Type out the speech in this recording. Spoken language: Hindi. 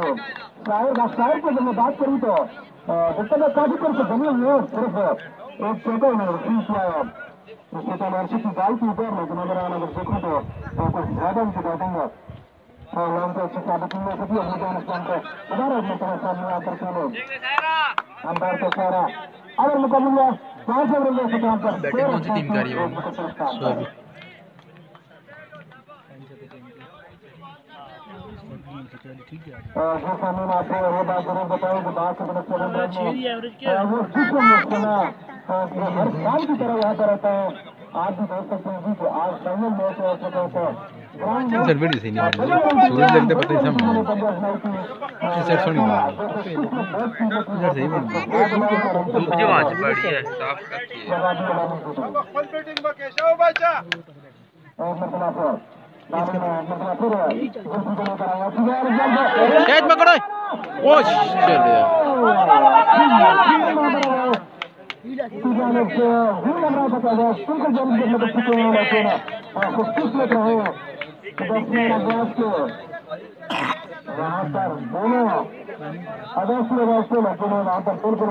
शायर की जब मैं बात करूँ तो काफी कर बने हुए सिर्फ एक छोटे वर्षी की गाय की ऊपर लेकिन अगर अगर देखो तो कुछ ज्यादा उनकी बैटिंग है लाइन को अच्छी साबित नहीं हो सकी अफगानिस्तान को दोबारा अपने सामने आकर खेलो अंपायर का इशारा अगर मुकाबला 5 ओवर में से काम पर बैटिंग कौन सी टीम का रही है जो सामने आपको ये बात जरूर बताऊं कि बात वो हर साल की तरह यहाँ पर रहता है। आज भी देख सकते हैं कि आज फाइनल मैच हो सके तो सर वीडियो सही नहीं बन रही सूरज लगता पता नहीं समझ सर सुन इधर सही बन रही धूप जो आज पड़ी है साफ करती है फुल बैटिंग में केशव बच्चा कैच पकड़ो ओ चल वहाँ पर दोनों अवश्य वहाँ पर बिल्कुल